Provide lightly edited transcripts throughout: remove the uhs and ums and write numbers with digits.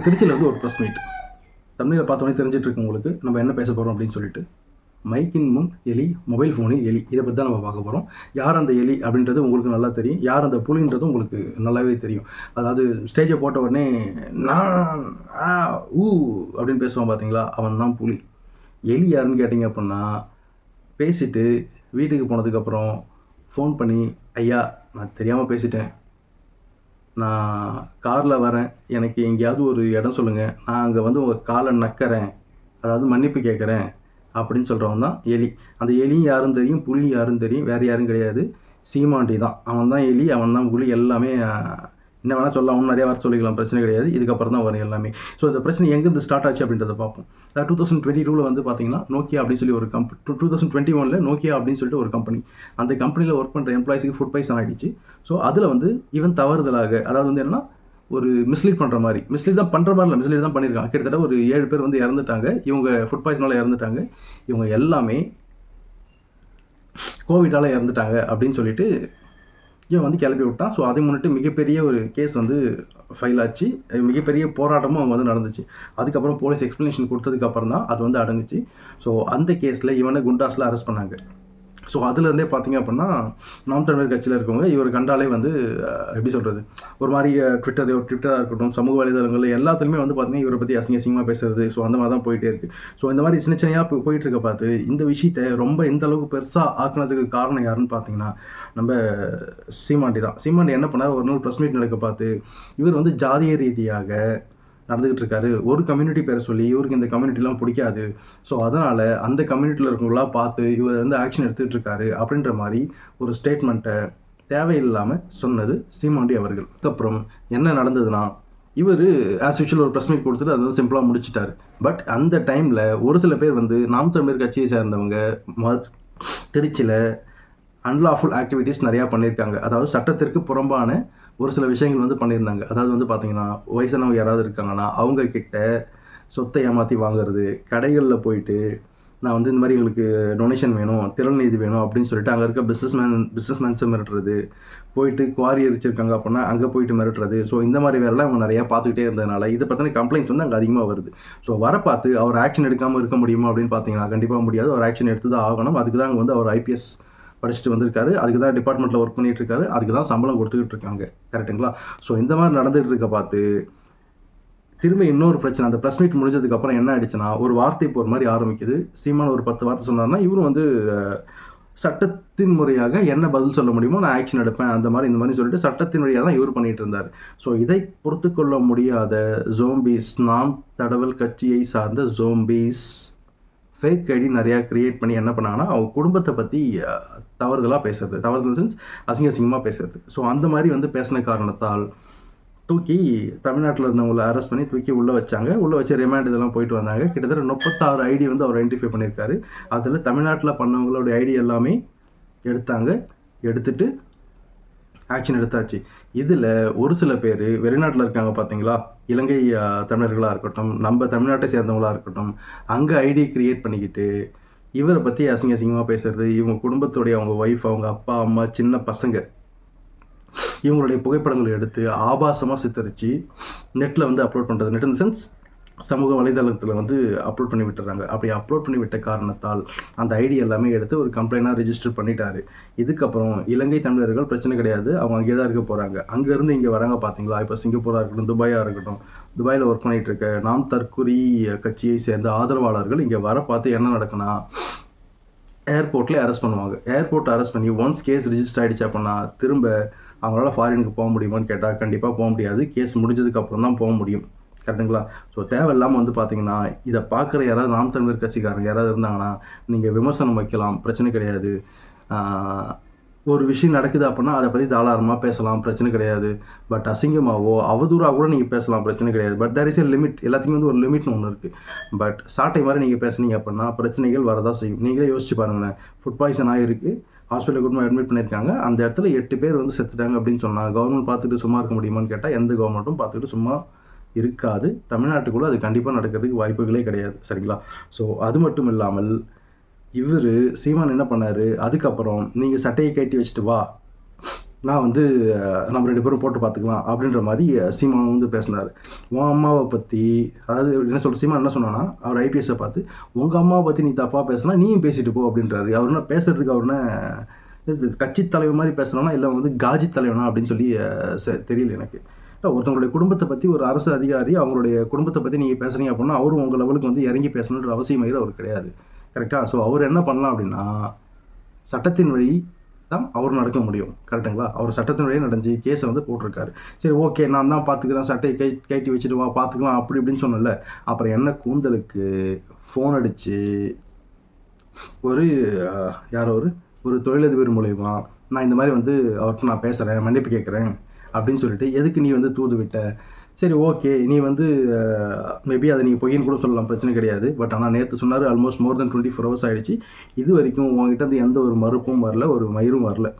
திருச்சியில் வந்து ஒரு ப்ரெஸ் மீட். தமிழில் பார்த்தோன்னே தெரிஞ்சிட்ருக்கு உங்களுக்கு நம்ம என்ன பேச போகிறோம் அப்படின்னு சொல்லிட்டு. மைக்கின் முன் எலி, மொபைல் ஃபோனில் எலி, இதை பற்றி தான் நம்ம பார்க்க போகிறோம். யார் அந்த எலி அப்படின்றது உங்களுக்கு நல்லா தெரியும், யார் அந்த புலின்றது உங்களுக்கு நல்லாவே தெரியும். அதாவது ஸ்டேஜை போட்ட உடனே நான் ஊ அப்படின்னு பேசுவான் பார்த்தீங்களா, அவன் தான் புலி. எலி யாருன்னு கேட்டிங்க அப்படின்னா, பேசிட்டு வீட்டுக்கு போனதுக்கப்புறம் ஃபோன் பண்ணி, ஐயா நான் தெரியாமல் பேசிட்டேன், நான் காரில் வரேன், எனக்கு எங்கேயாவது ஒரு இடம் சொல்லுங்கள், நான் அங்கே வந்து உங்கள் காலை நக்கிறேன், அதாவது மன்னிப்பு கேட்குறேன் அப்படின்னு சொல்கிறவன் தான் எலி. அந்த எலியும் யாரும் தெரியும், புலியும் யாரும் தெரியும், வேறு யாரும் கிடையாது, சீமாண்டி தான். அவன் தான் எலி, அவன் தான் புலி, எல்லாமே என்ன வேணால் சொல்லலாம், அவன் நிறையா வர சொல்லிக்கலாம், பிரச்சனை கிடையாது. இதுக்கப்புறம் தான் வரும் எல்லாமே. ஸோ இந்த பிரச்சனை எங்கேருந்து ஸ்டார்ட் ஆச்சு அப்படின்றத பார்ப்போம். 2022 வந்து பார்த்தீங்கன்னா நோக்கியா அப்படின்னு சொல்லி ஒரு கம்பெனி, 2021 நோக்கியா அப்படின்னு சொல்லிட்டு ஒரு கம்பெனி, அந்த கம்பெனியில் ஒர்க் பண்ணுற எம்ப்ளாயிஸுக்கு ஃபுட் பாய்சன் ஆகிடுச்சு. ஸோ அதில் வந்து இவன் தவறுதலாக, அதாவது வந்து என்னன்னா ஒரு மிஸ்லீட் பண்ணுற மாதிரி, மிஸ்லீட் தான் பண்ணுற மாதிரி இல்லை, மிஸ்லீட் தான் பண்ணியிருக்காங்க. கிட்டத்தட்ட ஒரு 7 பேர் வந்து இறந்துட்டாங்க, இவங்க ஃபுட் பாய்சனால் இறந்துட்டாங்க. இவங்க எல்லாமே கோவிட்டால் இறந்துட்டாங்க அப்படின்னு சொல்லிட்டு இவன் வந்து கிளப்பி விட்டான். ஸோ அதை முன்னிட்டு மிகப்பெரிய ஒரு கேஸ் வந்து ஃபைல் ஆச்சு, மிகப்பெரிய போராட்டமும் அவங்க வந்து நடந்துச்சு. அதுக்கப்புறம் போலீஸ் எக்ஸ்ப்ளனேஷன் கொடுத்ததுக்கப்புறம் தான் அது வந்து அடங்குச்சு. ஸோ அந்த கேஸில் இவனை குண்டாஸில் அரெஸ்ட் பண்ணாங்க. ஸோ அதுலேருந்தே பார்த்தீங்க அப்படின்னா நாம் தமிழர் கட்சியில் இருக்கவங்க இவர் கண்டாலே வந்து எப்படி சொல்கிறது, ஒரு மாதிரி ட்விட்டராக இருக்கட்டும், சமூக வலைதளங்கள் எல்லாத்துலேயுமே வந்து பார்த்தீங்கன்னா இவரை பற்றி அசிங்கமாக பேசுறது. ஸோ அந்த மாதிரி தான் போயிட்டே இருக்குது. ஸோ இந்த மாதிரி சின்ன சின்னையாக போயிட்டு இருக்க பார்த்து இந்த விஷயத்தை ரொம்ப இந்த அளவுக்கு பெருசாக ஆக்குனதுக்கு காரணம் யாருன்னு பார்த்தீங்கன்னா நம்ம சீமாண்டி தான். சீமாண்டி என்ன பண்ணார், ஒரு நாள் ப்ரெஸ் மீட் நடக்க பார்த்து இவர் வந்து ஜாதிய ரீதியாக நடந்துக்கிட்டு இருக்காரு, ஒரு கம்யூனிட்டி பேரை சொல்லி இவருக்கு இந்த கம்யூனிட்டிலாம் பிடிக்காது, ஸோ அதனால் அந்த கம்யூனிட்டியில் இருக்கவங்களாம் பார்த்து இவர் வந்து ஆக்ஷன் எடுத்துகிட்டு இருக்காரு அப்படின்ற மாதிரி ஒரு ஸ்டேட்மெண்ட்டை தேவையில்லாமல் சொன்னது சீமாண்டி அவர்கள். அதுக்கப்புறம் என்ன நடந்ததுன்னா, இவர் ஆஸ் யூஷுவல் ஒரு ப்ரெஸ் மீட் கொடுத்துட்டு அது வந்து சிம்பிளாக முடிச்சிட்டார். பட் அந்த டைமில் ஒரு சில பேர் வந்து நாம் தமிழர் கட்சியை சேர்ந்தவங்க திருச்சியில் அன்லாஃபுல் ஆக்டிவிட்டீஸ் நிறையா பண்ணியிருக்காங்க. அதாவது சட்டத்திற்கு புறம்பான ஒரு சில விஷயங்கள் வந்து பண்ணியிருந்தாங்க. அதாவது வந்து பார்த்தீங்கன்னா, வயசானவங்க யாராவது இருக்காங்கன்னா அவங்கக்கிட்ட சொத்தை ஏமாற்றி வாங்குறது, கடைகளில் போயிட்டு நான் வந்து இந்த மாதிரி எங்களுக்கு டொனேஷன் வேணும், திறன் நிதி வேணும் அப்படின்னு சொல்லிட்டு அங்கே இருக்க பிஸ்னஸ்மேன்ஸை மிரட்டுறது, போயிட்டு குவாரி எரிச்சிருக்காங்க அப்படின்னா அங்கே போயிட்டு மிரட்டுறது. ஸோ இந்த மாதிரி வேலைலாம் அவங்க நிறையா பார்த்துக்கிட்டே இருந்ததுனால இதை பற்றின கம்ப்ளைண்ட்ஸ் வந்து அங்கே அதிகமாக வருது. ஸோ வர பார்த்து அவர் ஆக்ஷன் எடுக்காமல் இருக்க முடியுமா அப்படின்னு பார்த்தீங்கன்னா கண்டிப்பாக முடியாது. அவர் ஆக்ஷன் எடுத்து தான் ஆகணும். அதுக்கு தான் அங்கே வந்து அவர் ஐபிஎஸ் படிச்சுட்டு வந்திருக்காரு, அதுக்கு தான் டிபார்ட்மெண்ட்டில் ஒர்க் பண்ணிகிட்டு இருக்காரு, அதுக்கு தான் சம்பளம் கொடுத்துக்கிட்டு இருக்காங்க. கரெக்டுங்களா? ஸோ இந்த மாதிரி நடந்துகிட்டு இருக்க பார்த்து திரும்ப இன்னொரு பிரச்சனை, அந்த ப்ரெஸ் மீட் முடிஞ்சதுக்கப்புறம் என்ன ஆயிடுச்சுன்னா, ஒரு வார்த்தை இப்போ ஒரு மாதிரி ஆரம்பிக்குது. சீமான் ஒரு 10 வார்த்தை சொன்னார்னா இவரும் வந்து சட்டத்தின் முறையாக என்ன பதில் சொல்ல முடியுமோ நான் ஆக்ஷன் எடுப்பேன், அந்த மாதிரி இந்த மாதிரி சொல்லிட்டு சட்டத்தின் வழியாக தான் இவர் பண்ணிகிட்டு இருந்தார். ஸோ இதை பொறுத்து கொள்ள முடியாத ஜோம்பீஸ், நாம் தடவல் கட்சியை சார்ந்த ஜோம்பீஸ் ஃபேக் ஐடி நிறையா க்ரியேட் பண்ணி என்ன பண்ணாங்கன்னா அவங்க குடும்பத்தை பற்றி தவறுதலாக பேசுறது, தவறுதல் சென்ஸ் அசிங்கமாக பேசுறது. ஸோ அந்த மாதிரி வந்து பேசின காரணத்தால் தூக்கி தமிழ்நாட்டில் இருந்தவங்களை அரெஸ்ட் பண்ணி தூக்கி உள்ளே வச்சாங்க. உள்ளே வச்சு ரிமாண்ட் இதெல்லாம் போயிட்டு வந்தாங்க. கிட்டத்தட்ட 36 ஐடி வந்து அவர் ஐடென்டிஃபை பண்ணியிருக்காரு. அதில் தமிழ்நாட்டில் பண்ணவங்களோட ஐடி எல்லாமே எடுத்தாங்க. எடுத்துட்டு ஆக்ஷன் எடுத்தாச்சு. இதில் ஒரு சில பேர் வெளிநாட்டில் இருக்காங்க பார்த்தீங்களா, இலங்கை தமிழர்களாக இருக்கட்டும், நம்ம தமிழ்நாட்டை சேர்ந்தவங்களாக இருக்கட்டும், அங்கே ஐடி க்ரியேட் பண்ணிக்கிட்டு இவரை பற்றி அசிங்கமாக பேசுறது, இவங்க குடும்பத்துடைய அவங்க ஒய்ஃப், அவங்க அப்பா அம்மா, சின்ன பசங்க இவங்களுடைய புகைப்படங்களை எடுத்து ஆபாசமாக சித்தரித்து நெட்டில் வந்து அப்லோட் பண்ணுறது. நெட் இன் சென்ஸ் சமூக வலைதளத்தில் வந்து அப்லோட் பண்ணி விட்டுறாங்க. அப்படி அப்லோட் பண்ணி விட்ட காரணத்தால் அந்த ஐடி எல்லாமே எடுத்து ஒரு கம்ப்ளைண்டாக ரெஜிஸ்டர் பண்ணிட்டாரு. இதுக்கப்புறம் இலங்கை தமிழர்கள் பிரச்சனை கிடையாது, அவங்க அங்கே தான் இருக்க போகிறாங்க. அங்கேருந்து இங்கே வராங்க பார்த்தீங்களா, இப்போ சிங்கப்பூராக இருக்கட்டும், துபாயாக இருக்கட்டும், துபாயில் ஒர்க் பண்ணிகிட்டு இருக்க நாம் தற்குறி கட்சியை சேர்ந்த ஆதரவாளர்கள் இங்கே வர பார்த்து என்ன நடக்குன்னா, ஏர்போர்ட்லேயே அரெஸ்ட் பண்ணுவாங்க. ஏர்போர்ட் அரெஸ்ட் பண்ணி ஒன்ஸ் கேஸ் ரிஜிஸ்டர் ஆகிடுச்சு அப்படின்னா திரும்ப அவங்களால ஃபாரினுக்கு போக முடியுமான்னு கேட்டால் கண்டிப்பாக போக முடியாது. கேஸ் முடிஞ்சதுக்கப்புறம் தான் போக முடியும். கரெக்டுங்களா? ஸோ தேவையில்லாமல் வந்து பார்த்தீங்கன்னா இதை பார்க்குற யாராவது நாம் தமிழர் கட்சிக்காரங்க யாராவது இருந்தாங்கன்னா நீங்கள் விமர்சனம் வைக்கலாம், பிரச்சனை கிடையாது. ஒரு விஷயம் நடக்குது அப்படின்னா அதை பற்றி தாராளமாக பேசலாம், பிரச்சனை கிடையாது. பட் அசிங்கமாகவோ அவதூறாக கூட நீங்கள் பேசலாம், பிரச்சனை கிடையாது. But there is a limit. எல்லாத்துக்குமே வந்து ஒரு லிமிட்னு ஒன்று இருக்குது. பட் சாட்டை மாதிரி நீங்கள் பேசுனீங்க அப்படின்னா பிரச்சனைகள் வரதான் செய்யும். நீங்களே யோசிச்சு பாருங்களேன், ஃபுட் பாய்சன் ஆகிருக்கு, ஹாஸ்பிட்டல் கூட்டு அட்மிட் பண்ணியிருக்காங்க, அந்த இடத்துல 8 பேர் வந்து செத்துட்டாங்க அப்படின்னு சொன்னால் கவர்மெண்ட் பார்த்துட்டு சும்மா இருக்க முடியுமான்னு கேட்டால் எந்த கவர்மெண்ட்டும் பார்த்துக்கிட்டு சும்மா இருக்காது. தமிழ்நாட்டுக்குள்ளே அது கண்டிப்பாக நடக்கிறதுக்கு வாய்ப்புகளே கிடையாது. சரிங்களா? ஸோ அது மட்டும் இல்லாமல் இவர் சீமான் என்ன பண்ணார், அதுக்கப்புறம் நீங்கள் சட்டையை கட்டி வச்சுட்டு வா, நான் வந்து நம்ம 2 பேரும் போட்டு பார்த்துக்கலாம் அப்படின்ற மாதிரி சீமான் வந்து பேசினார். உன் அம்மாவை பற்றி, அதாவது என்ன சொல்ற, சீமான் என்ன சொன்னான்னா, அவர் ஐபிஎஸ்ஸை பார்த்து, உங்கள் அம்மாவை பற்றி நீ தப்பாக பேசுனா நீயும் பேசிட்டு போ அப்படின்றாரு. அவர் என்ன பேசுறதுக்கு, அவர் என்ன கட்சி தலைவர் மாதிரி பேசுகிறானா இல்லை வந்து காஜி தலைவனா அப்படின்னு சொல்லி தெரியல எனக்கு. ஒருத்தவங்களுடைய குடும்பத்தை பற்றி, ஒரு அரசு அதிகாரி அவங்களுடைய குடும்பத்தை பற்றி நீங்கள் பேசுகிறீங்க அப்படின்னா அவரும் உங்கள் லெவலுக்கு வந்து இறங்கி பேசணுன்ற அவசியம் அவர் கிடையாது. கரெக்டாக? ஸோ அவர் என்ன பண்ணலாம் அப்படின்னா, சட்டத்தின் வழி தான் அவர் நடக்க முடியும். கரெக்டுங்களா? அவர் சட்டத்தின் வழியே நடந்து கேஸை வந்து போட்டிருக்காரு. சரி, ஓகே, நான் தான் பார்த்துக்கிறேன், சட்டையை கட்டி வச்சுட்டு வா பார்த்துக்கலாம் அப்படி இப்படின்னு சொன்னல. அப்புறம் என்ன கூந்தலுக்கு ஃபோன் அடித்து ஒரு யாரோ ஒரு தொழிலதிபர் மூலயமா நான் இந்த மாதிரி வந்து அவர்கிட்ட நான் பேசுகிறேன், மன்னிப்பு கேட்குறேன் அப்படின்னு சொல்லிட்டு, எதுக்கு நீ வந்து தூது விட்ட? சரி, ஓகே, நீ வந்து மேபி அதை நீங்கள் பொய்ன்னு கூட சொல்லலாம், பிரச்சனை கிடையாது. பட் ஆனால் நேற்று சொன்னார், ஆல்மோஸ்ட் மோர் தென் 24 hours ஆகிடுச்சு, இது வரைக்கும் உங்ககிட்ட வந்து எந்த ஒரு மறுப்பும் வரல, ஒரு மயிரும் வரல.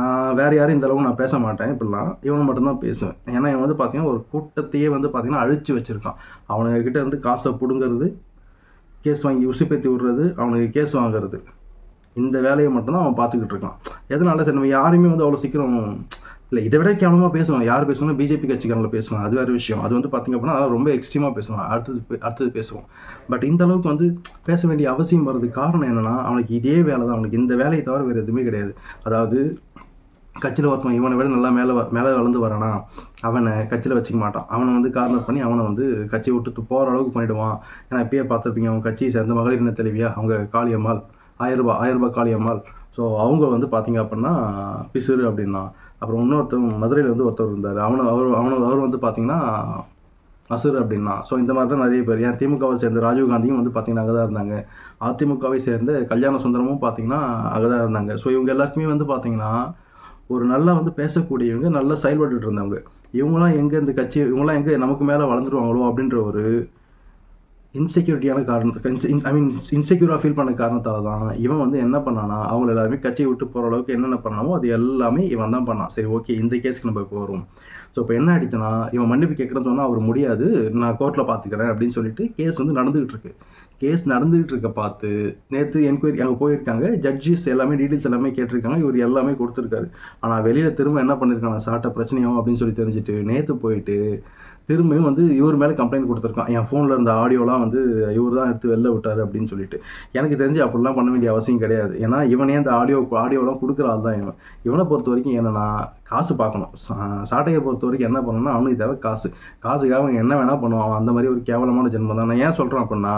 நான் வேறு யாரும் இந்த அளவு நான் பேச மாட்டேன், இப்படிலாம் இவனை மட்டும்தான் பேசுவேன். ஏன்னா இவன் வந்து பார்த்தீங்கன்னா ஒரு கூட்டத்தையே வந்து பார்த்தீங்கன்னா அழிச்சு வச்சுருக்கான். அவனுக்கிட்ட இருந்து காசை பிடுங்கிறது, கேஸ் வாங்கி உசுப்பேற்றி விடுறது, அவனுக்கு கேஸ் வாங்குறது, இந்த வேலையை மட்டும்தான் அவன் பார்த்துக்கிட்டு இருக்கான். எதனால? சரி, நம்ம யாருமே வந்து அவ்வளோ சீக்கிரம் இல்லை, இதை விட கேவலமாக பேசுவான். யார் பேசுவாங்க? பிஜேபி கட்சிக்காரங்களை பேசுவாங்க, அது வேறு விஷயம். அது வந்து பார்த்திங்க அப்படின்னா அதெல்லாம் ரொம்ப எக்ஸ்ட்ரீமாக பேசுவான். அடுத்தது பேசுவோம். பட் இந்த அளவுக்கு வந்து பேச வேண்டிய அவசியம் வர்றதுக்கு காரணம் என்னென்னா, அவனுக்கு இதே வேலை தான், அவனுக்கு இந்த வேலையை தவிர வேறு எதுவுமே கிடையாது. அதாவது கட்சியில் ஒருத்தவன் இவனை விட நல்லா மேலே வளர்ந்து வரானா, அவனை கட்சியில் வச்சுக்க மாட்டான். அவனை வந்து கார்னர் பண்ணி அவனை வந்து கட்சியை விட்டு போகிற அளவுக்கு பண்ணிவிடுவான். ஏன்னா இப்பயே பார்த்துருப்பீங்க, அவங்க கட்சியை சேர்ந்த மகளிர் இன தலைவியா, அவங்க காளியம்மாள், 1000 ரூபாய் காளியம்மாள். ஸோ அவங்க வந்து பார்த்திங்க அப்படின்னா பிசுறு அப்படின்னா. அப்புறம் இன்னொருத்தர் மதுரையில் வந்து ஒருத்தர் இருந்தார், அவர் வந்து பார்த்திங்கன்னா அசுர் அப்படின்னா. ஸோ இந்த மாதிரி தான் நிறைய பேர். ஏன் திமுகவை சேர்ந்த ராஜீவ்காந்தியும் வந்து பார்த்திங்கன்னா அங்கே தான் இருந்தாங்க. அதிமுகவை சேர்ந்த கல்யாண சுந்தரமும் பார்த்திங்கன்னா அங்கே தான் இருந்தாங்க. ஸோ இவங்க எல்லாருக்குமே வந்து பார்த்திங்கன்னா ஒரு நல்லா வந்து பேசக்கூடியவங்க, நல்லா செயல்பட்டு இருந்தவங்க. இவங்களாம் எங்கே இந்த கட்சி, இவங்களாம் எங்கே நமக்கு மேலே வளர்ந்துருவாங்களோ அப்படின்ற ஒரு இன்செக்யூரிட்டியான இன்செக்யூராக ஃபீல் பண்ண காரணத்தால் தான் இவன் வந்து என்ன பண்ணானா, அவங்க எல்லாருமே கட்சியை விட்டு போகிற அளவுக்கு என்னென்ன பண்ணாமோ அது எல்லாமே இவன் தான் பண்ணான். சரி, ஓகே, இந்த கேஸுக்கு நம்ம இப்போ வரும். ஸோ இப்போ என்ன ஆகிடுச்சுன்னா, இவன் மன்னிப்பு கேட்குறேன்னு சொன்னால் அவர் முடியாது, நான் கோர்ட்டில் பார்த்துக்கிறேன் அப்படின்னு சொல்லிட்டு கேஸ் வந்து நடந்துகிட்டு இருக்கு. கேஸ் நடந்துகிட்டு இருக்க பார்த்து நேற்று என்கொயரி அங்கே போயிருக்காங்க, ஜட்ஜஸ் எல்லாமே டீட்டெயில்ஸ் எல்லாமே கேட்டிருக்காங்க, இவர் எல்லாமே கொடுத்துருக்காரு. ஆனால் வெளியில் திரும்ப என்ன பண்ணியிருக்காங்க, சாட்டை பிரச்சனையாகும் அப்படின்னு சொல்லி தெரிஞ்சுட்டு நேற்று போயிட்டு திரும்பியும் வந்து இவர் மேலே கம்ப்ளைண்ட் கொடுத்துருக்கான். என் ஃபோனில் இருந்த ஆடியோலாம் வந்து இவர் தான் எடுத்து வெளில விட்டார் அப்படின்னு சொல்லிட்டு. எனக்கு தெரிஞ்சு அப்படிலாம் பண்ண வேண்டிய அவசியம் கிடையாது. ஏன்னா இவனே அந்த ஆடியோலாம் கொடுக்குற ஆள் தான் இவன். இவனை பொறுத்த வரைக்கும் என்னென்னா, காசு பார்க்கணும். சாட்டையை பொறுத்த வரைக்கும் என்ன பண்ணணும்னா, அவனுக்கு தேவை காசு. காசுக்காக அவன் என்ன வேணால் பண்ணுவான். அந்த மாதிரி ஒரு கேவலமான ஜென்மம் தான். நான் ஏன் சொல்கிறேன் அப்படின்னா,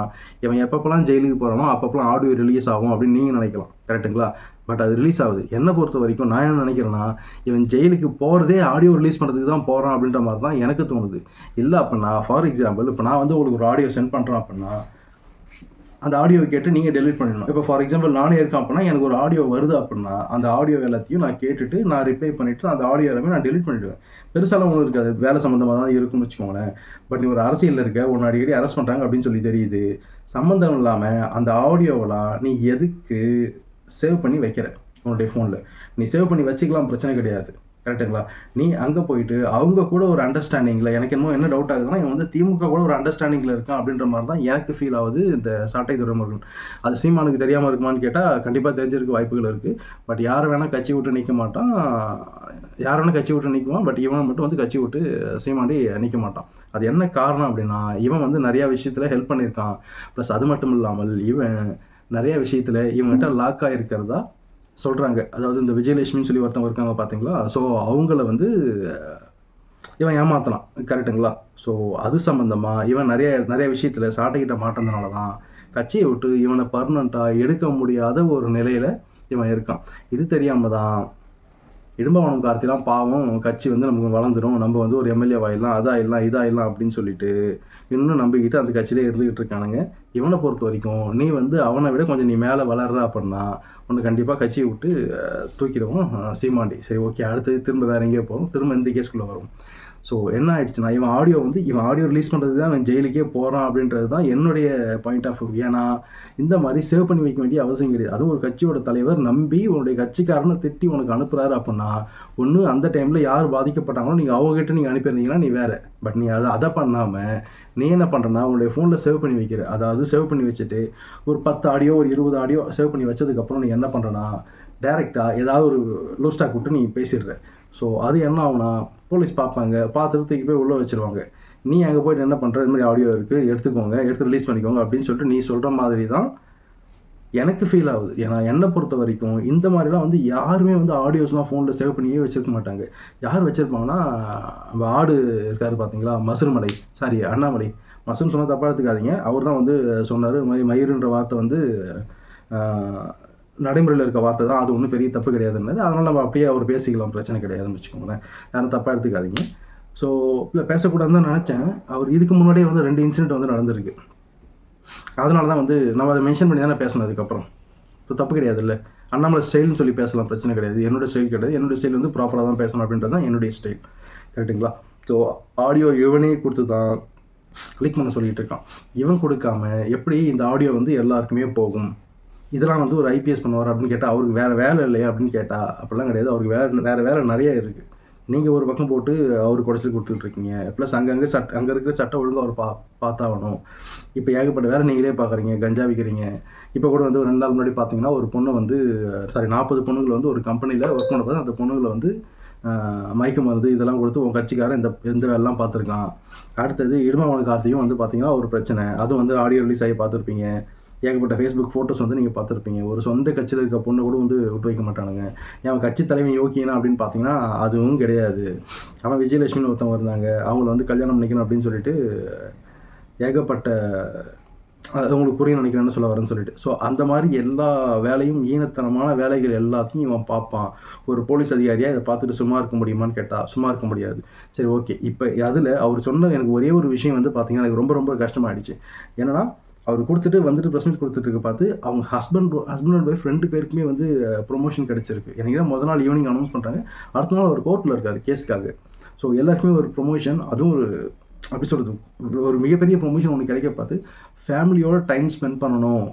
இவன் எப்பப்பெல்லாம் ஜெயிலுக்கு போகிறானோ அப்பப்பெல்லாம் ஆடியோ ரிலீஸ் ஆகும் அப்படின்னு நீங்கள் நினைக்கலாம். கரெக்டுங்களா? பட் அது ரிலீஸ் ஆகுது. என்னை பொறுத்த வரைக்கும் நான் என்ன நினைக்கிறேன்னா, இவன் ஜெயிலுக்கு போகிறதே ஆடியோ ரிலீஸ் பண்ணுறதுக்கு தான் போகிறான் அப்படின்ற மாதிரி தான் எனக்கு தோணுது. இல்லை அப்படின்னா, ஃபார் எக்ஸாம்பிள், இப்போ நான் வந்து உங்களுக்கு ஒரு ஆடியோ சென்ட் பண்ணுறேன் அப்படின்னா, அந்த ஆடியோவை கேட்டு நீங்கள் டெலிட் பண்ணிடணும். இப்போ ஃபார் எக்ஸாம்பிள் நானே இருக்கேன் அப்படின்னா, எனக்கு ஒரு ஆடியோ வருது அப்படின்னா, அந்த ஆடியோ எல்லாத்தையும் நான் கேட்டுட்டு நான் ரிப்ளை பண்ணிவிட்டு அந்த ஆடியோ எல்லாமே நான் டெலிட் பண்ணிவிடுவேன். பெருசாலாம் ஒன்று இருக்காது, வேலை சம்மந்தமாக தான் இருக்குன்னு வச்சுக்கோங்களேன். பட் நீ ஒரு அரசியலில் இருக்க, ஒன்று அடிக்கடி அரெஸ்ட் பண்ணுறாங்க அப்படின்னு சொல்லி தெரியுது, சம்மந்தம் இல்லாமல் அந்த ஆடியோவெல்லாம் நீ எதுக்கு சேவ் பண்ணி வைக்கிற உன்னுடைய ஃபோனில்? நீ சேவ் பண்ணி வச்சுக்கலாம், பிரச்சனை கிடையாது. கரெக்டுங்களா? நீ அங்கே போயிட்டு அவங்க கூட ஒரு அண்டர்ஸ்டாண்டிங்கில், எனக்கு என்ன டவுட் ஆகுதுன்னா, இவன் வந்து திமுக கூட ஒரு அண்டர்ஸ்டாண்டிங்கில் இருக்கான் அப்படின்ற மாதிரி தான் எனக்கு ஃபீல் ஆகுது இந்த சாட்டை துரைமுருகன். அது சீமானுக்கு தெரியாமல் இருக்குமான்னு கேட்டால் கண்டிப்பாக தெரிஞ்சிருக்க வாய்ப்புகள் இருக்குது. பட் யார் வேணால் கட்சி விட்டு நிற்க மாட்டான், யார் வேணால் கட்சி விட்டு நிற்குவான். பட் இவனை மட்டும் வந்து கட்சி விட்டு சீமாண்டி நிற்க மாட்டான். அது என்ன காரணம் அப்படின்னா, இவன் வந்து நிறையா விஷயத்தில் ஹெல்ப் பண்ணியிருக்கான். ப்ளஸ் அது மட்டும் இல்லாமல் இவன் நிறைய விஷயத்தில் இவங்ககிட்ட லாக் ஆகிருக்கிறதா சொல்கிறாங்க. அதாவது இந்த விஜயலட்சுமின்னு சொல்லி ஒருத்தவங்க இருக்காங்க பார்த்தீங்களா? ஸோ அவங்கள வந்து இவன் ஏமாத்தலாம். கரெக்டுங்களா? ஸோ அது சம்மந்தமாக இவன் நிறைய விஷயத்தில் சாட்டைக்கிட்ட மாட்டதுனால தான் கட்சியை விட்டு இவனை பர்மனண்ட்டாக எடுக்க முடியாத ஒரு நிலையில் இவன் இருக்கான். இது தெரியாமல் தான் இடும்பவனம் கார்த்திலாம் பாவம், கட்சி வந்து நமக்கு வளர்ந்துடும், நம்ம வந்து ஒரு எம்எல்ஏ ஆகிடலாம், இதாகிடலாம் அப்படின்னு சொல்லிட்டு இன்னும் நம்பிக்கிட்டு அந்த கட்சியிலே இருந்துக்கிட்டு இருக்கானுங்க. இவனை பொறுத்த வரைக்கும் நீ வந்து அவனை விட கொஞ்சம் நீ மேலே வளர்ற அப்படின்னா ஒன்று கண்டிப்பாக கட்சியை விட்டு தூக்கிடுவோம் சீமாண்டி. சரி, ஓகே, அடுத்தது திரும்ப வேறு எங்கேயோ போகிறோம், திரும்ப இந்த கேஸ்குள்ளே வரும். ஸோ என்ன ஆயிடுச்சுன்னா, இவன் ஆடியோ ரிலீஸ் பண்ணுறது தான் அவன் ஜெயிலுக்கே போகிறான் அப்படின்றது தான் என்னுடைய பாயிண்ட் ஆஃப் வியூ. ஏன்னா இந்த மாதிரி சேவ் பண்ணி வைக்க வேண்டிய அவசியம் கிடையாது. அதுவும் ஒரு கட்சியோட தலைவர் நம்பி உன்னுடைய கட்சிக்காரனை திட்டி உனக்கு அனுப்புகிறாரு அப்படின்னா, ஒன்று அந்த டைமில் யார் பாதிக்கப்பட்டாங்களோ நீங்கள் அவங்ககிட்ட நீங்கள் அனுப்பியிருந்தீங்கன்னா நீ வேறு. பட் நீ அதை பண்ணாமல் நீ என்ன பண்ணுறனா, உன்னுடைய ஃபோனில் சேவ் பண்ணி வைக்கிற. அதாவது சேவ் பண்ணி வச்சுட்டு ஒரு 10 ஆடியோ, ஒரு 20 ஆடியோ சேவ் பண்ணி வச்சதுக்கப்புறம் நீ என்ன பண்ணுறனா, டேரெக்டாக ஏதாவது ஒரு லூஸ்டாக் விட்டு நீ பேசிடுற. ஸோ அது என்ன ஆகுனா போலீஸ் பார்ப்பாங்க, பார்த்துட்டு தூக்கி போய் உள்ளே வச்சுருவாங்க. நீ அங்கே போய்ட்டு என்ன பண்ணுற, இது மாதிரி ஆடியோ இருக்குது எடுத்துக்கோங்க, எடுத்து ரிலீஸ் பண்ணிக்கோங்க அப்படின்னு சொல்லிட்டு நீ சொல்கிற மாதிரி தான் எனக்கு ஃபீல் ஆகுது. ஏன்னா என்னை பொறுத்த வரைக்கும் இந்த மாதிரிலாம் வந்து யாருமே வந்து ஆடியோஸ்லாம் ஃபோனில் சேவ் பண்ணியே வச்சுருக்க மாட்டாங்க. யார் வச்சுருப்பாங்கன்னா, நம்ம ஆடு இருக்கார் பார்த்தீங்களா, மசுறுமலை, சாரி அண்ணாமலை. மசுன்னு சொன்னால் தப்பாக எடுத்துக்காதீங்க. அவர் தான் வந்து சொன்னார், இது மாதிரி மயிருன்ற வார்த்தை வந்து நடைமுறையில் இருக்க வார்த்தை தான், அது ஒன்றும் பெரிய தப்பு கிடையாதுன்னு. அதனால் நம்ம அப்படியே அவர் பேசிக்கலாம், பிரச்சனை கிடையாதுன்னு வச்சுக்கோங்களேன். யாரும் தப்பாக எடுத்துக்காதீங்க. ஸோ இல்லை பேசக்கூடாதுன்னு தான் நினச்சேன். அவர் இதுக்கு முன்னாடியே வந்து 2 இன்சிடென்ட் வந்து நடந்திருக்கு. அதனால தான் வந்து நம்ம அதை மென்ஷன் பண்ணி தானே பேசணும் அதுக்கப்புறம். ஸோ தப்பு கிடையாது இல்லை, அண்ணாமலை ஸ்டைல்னு சொல்லி பேசலாம், பிரச்சனை கிடையாது. என்னோடய ஸ்டைல் கிடையாது, என்னோடய ஸ்டைல் வந்து ப்ராப்பராக தான் பேசணும் அப்படின்றது தான் என்னுடைய ஸ்டைல், கரெக்டுங்களா? ஸோ ஆடியோ இவனே கொடுத்து தான் கிளிக் பண்ண சொல்லிகிட்டு இருக்கான். இவன் கொடுக்காம எப்படி இந்த ஆடியோ வந்து எல்லாருக்குமே போகும்? இதெல்லாம் வந்து ஒரு ஐபிஎஸ் பண்ணுவார் அப்படின்னு கேட்டால் அவருக்கு வேறு வேலை இல்லையா அப்படின்னு கேட்டால் அப்படிலாம் கிடையாது. அவருக்கு வேறு வேலை நிறைய இருக்குது. நீங்கள் ஒரு பக்கம் போட்டு அவருக்கு குடைச்சல் கொடுத்துட்ருக்கீங்க. ப்ளஸ் அங்கங்கே அங்கே இருக்கிற சட்டம் ஒழுங்கு அவர் பார்த்தாகணும். இப்போ ஏகப்பட்ட வேலை நீங்களே பார்க்குறீங்க, கஞ்சா விற்கிறீங்க. இப்போ கூட வந்து 2 நாள் முன்னாடி பார்த்தீங்கன்னா ஒரு பொண்ணை வந்து 40 பொண்ணுங்களை வந்து ஒரு கம்பெனியில் ஒர்க் பண்ண போது அந்த பொண்ணுங்களை வந்து மயக்க மருந்து இதெல்லாம் கொடுத்து உங்கள் கட்சிக்காரன் இந்த வேலைலாம் பார்த்துருக்கான். அடுத்தது இடுமவன கார்த்தியும் வந்து பார்த்தீங்கன்னா ஒரு பிரச்சனை, அதுவும் வந்து ஆடியோ ரிலீஸ் ஆகி பார்த்துருப்பீங்க. ஏகப்பட்ட ஃபேஸ்புக் ஃபோட்டோஸ் வந்து நீங்கள் பார்த்துருப்பீங்க. ஒரு சொந்த கட்சியில் இருக்க பொண்ணை கூட வந்து விட்டு வைக்க மாட்டானுங்க. அவன் கட்சி தலைவன் யோக்கியனா அப்படின்னு பார்த்தீங்கன்னா அதுவும் கிடையாது. அவன் விஜயலட்சுமின்னு ஒருத்தவங்க இருந்தாங்க, அவங்கள வந்து கல்யாணம் பண்ணிக்கணும் அப்படின்னு சொல்லிட்டு ஏகப்பட்ட, உங்களுக்கு புரிய நினைக்கிறேன்னு சொல்ல வரேன்னு சொல்லிட்டு. ஸோ அந்த மாதிரி எல்லா வேலையும் ஈனத்தனமான வேலைகள் எல்லாத்தையும் இவன் பார்ப்பான். ஒரு போலீஸ் அதிகாரியாக இதை பார்த்துட்டு சும்மா இருக்க முடியுமான்னு கேட்டால் சும்மா இருக்க முடியாது. சரி, ஓகே. இப்போ அதில் அவர் சொன்ன எனக்கு ஒரே ஒரு விஷயம் வந்து பார்த்தீங்கன்னா எனக்கு ரொம்ப ரொம்ப கஷ்டமாயிடுச்சு. என்னன்னா, அவர் கொடுத்துட்டு வந்துட்டு ப்ரெஸ் மீட் கொடுத்துட்டு பார்த்து அவங்க ஹஸ்பண்ட் அண்ட் ஒய்ஃப் 2 பேருக்குமே வந்து ப்ரொமோஷன் கிடச்சிருக்கு. எனக்கு தான் முதல் நாள் ஈவினிங் அனௌன்ஸ் பண்ணுறாங்க, அடுத்த நாள் அவர் கோர்ட்டில் இருக்கார் கேஸ்க்காக. ஸோ எல்லாருக்குமே ஒரு ப்ரொமோஷன், அதுவும் ஒரு அப்படி சொல்கிறது ஒரு மிகப்பெரிய ப்ரொமோஷன் ஒன்று கிடைக்க பார்த்து ஃபேமிலியோட டைம் ஸ்பெண்ட் பண்ணணும்,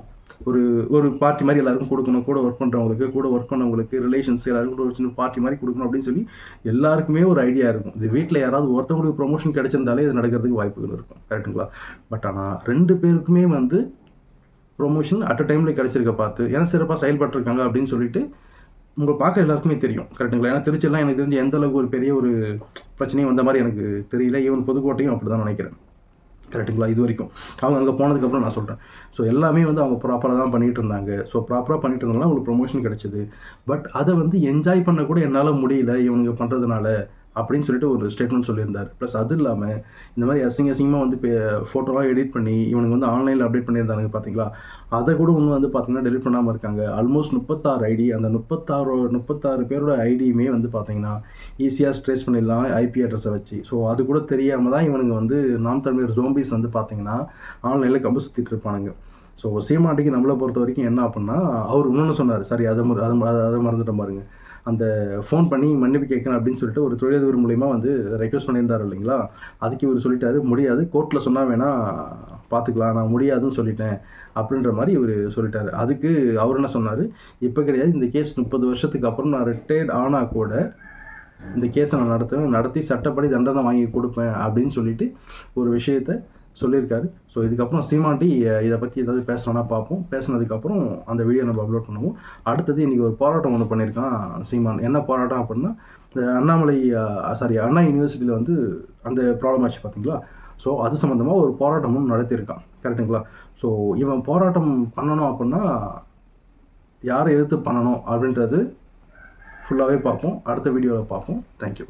ஒரு பார்ட்டி மாதிரி எல்லாருக்கும் கொடுக்கணும், கூட ஒர்க் பண்ணுறவங்களுக்கு, கூட ஒர்க் பண்ணவங்களுக்கு, ரிலேஷன்ஸ் எல்லாருக்கும் கூட ஒரு சின்ன பார்ட்டி மாதிரி கொடுக்கணும் அப்படின்னு சொல்லி எல்லாருக்குமே ஒரு ஐடியா இருக்கும். இது வீட்டில் யாராவது ஒருத்தவங்களுக்கு ப்ரொமோஷன் கிடைச்சிருந்தாலே இது நடக்கிறதுக்கு வாய்ப்புகள் இருக்கும், கரெக்டுங்களா? பட் ஆனால் 2 பேருக்குமே வந்து ப்ரொமோஷன் அட் அ டைமில் கிடச்சிருக்க பார்த்து ஏன்னா சிறப்பாக செயல்பட்டுருக்காங்க அப்படின்னு சொல்லிட்டு உங்களை பார்க்குற எல்லாருக்குமே தெரியும், கரெக்டுங்களா? ஏன்னா திருச்சியெல்லாம் எனக்கு தெரிஞ்சு எந்த அளவுக்கு ஒரு பெரிய ஒரு பிரச்சனையும் வந்த மாதிரி எனக்கு தெரியல. ஈவன் புதுக்கோட்டையும் அப்படி தான் நினைக்கிறேன், கரெக்டுங்களா? இது வரைக்கும் அவங்க அங்கே போனதுக்கப்புறம் நான் சொல்கிறேன். ஸோ எல்லாமே வந்து அவங்க ப்ராப்பராக தான் பண்ணிகிட்டு இருந்தாங்க. ஸோ ப்ராப்பராக பண்ணிட்டு இருந்தாலும் அவங்களுக்கு ப்ரொமோஷன் கிடச்சிது. பட் அதை வந்து என்ஜாய் பண்ண கூட என்னால் முடியல இவனுங்க பண்ணுறதுனால அப்படின்னு சொல்லிட்டு ஒரு ஸ்டேட்மெண்ட் சொல்லியிருந்தார். ப்ளஸ் அது இல்லாமல் இந்த மாதிரி அசிங்கமாக வந்து ஃபோட்டோவாக எடிட் பண்ணி இவனுக்கு வந்து ஆன்லைனில் அப்டேட் பண்ணியிருந்தாங்க பார்த்தீங்களா, அதை கூட இன்னும் வந்து பார்த்தீங்கன்னா டெலிட் பண்ணாமல் இருக்காங்க. ஆல்மோஸ்ட் 36 ஐடி, அந்த 36 பேரோட ஐடியுமே வந்து பார்த்தீங்கன்னா ஈஸியாக ட்ரேஸ் பண்ணிடலாம் ஐபி அட்ரஸை வச்சு. ஸோ அது கூட தெரியாமல் தான் இவனுங்க வந்து நாம் தமிழர் ஜோம்பிஸ் வந்து பார்த்தீங்கன்னா ஆன்லைனில் கம்பு சுற்றிட்டு இருப்பானுங்க. ஸோ சீமாட்டிக்கு நம்மளை பொறுத்த வரைக்கும் என்ன அப்படின்னா, அவர் இன்னொன்று சொன்னார், சரி அதை மறந்துட்ட பாருங்க. அந்த ஃபோன் பண்ணி மன்னிப்பு கேட்கணும் அப்படின்னு சொல்லிட்டு ஒரு தொழிலதிபர் மூலிமா வந்து ரெக்வஸ்ட் பண்ணியிருந்தார் இல்லைங்களா, அதுக்கு இவர் சொல்லிட்டாரு, முடியாது, கோர்ட்டில் சொன்னால் வேணால் பார்த்துக்கலாம், நான் முடியாதுன்னு சொல்லிட்டேன் அப்படின்ற மாதிரி இவர் சொல்லிட்டாரு. அதுக்கு அவர் என்ன சொன்னார், இப்போ கிடையாது, இந்த கேஸ் 30 வருஷத்துக்கு அப்புறம் நான் ரிட்டையர்ட் ஆனால் கூட இந்த கேஸை நான் நடத்தி சட்டப்படி தண்டனை வாங்கி கொடுப்பேன் அப்படின்னு சொல்லிட்டு ஒரு விஷயத்தை சொல்லியிருக்காரு. ஸோ இதுக்கப்புறம் சீமாண்டி இதை பற்றி ஏதாவது பேசணும்னா பார்ப்போம். பேசினதுக்கப்புறம் அந்த வீடியோ நம்ம அப்லோட் பண்ணுவோம். அடுத்தது இன்றைக்கி ஒரு போராட்டம் ஒன்று பண்ணியிருக்கான் சீமான். என்ன போராட்டம் அப்படின்னா, இந்த அண்ணா யூனிவர்சிட்டியில் வந்து அந்த ப்ராப்ளம் ஆச்சு பார்த்தீங்களா, ஸோ அது சம்மந்தமாக ஒரு போராட்டமும் நடத்தியிருக்கான், கரெக்டுங்களா? ஸோ இவன் போராட்டம் பண்ணணும் அப்படின்னா யாரை எதிர்த்து பண்ணணும் அப்படின்றது ஃபுல்லாகவே பார்ப்போம், அடுத்த வீடியோவில் பார்ப்போம். தேங்க்யூ.